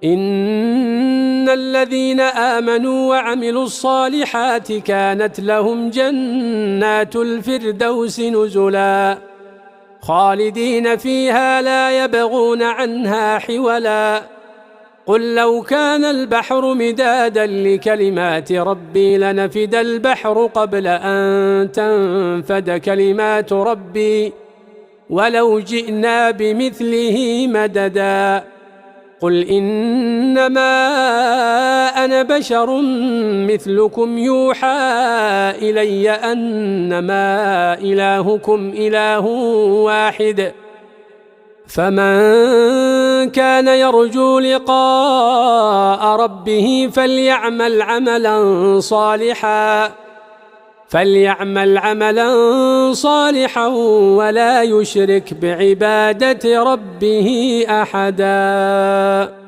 إن الذين آمنوا وعملوا الصالحات كانت لهم جنات الفردوس نزلا خالدين فيها لا يبغون عنها حولا قل لو كان البحر مدادا لكلمات ربي لنفد البحر قبل أن تنفد كلمات ربي ولو جئنا بمثله مددا قل إنما أنا بشر مثلكم يوحى إلي أنما إلهكم إله واحد فمن كان يرجو لقاء ربه فليعمل عملا صالحا ولا يشرك بعبادة ربه أحدا.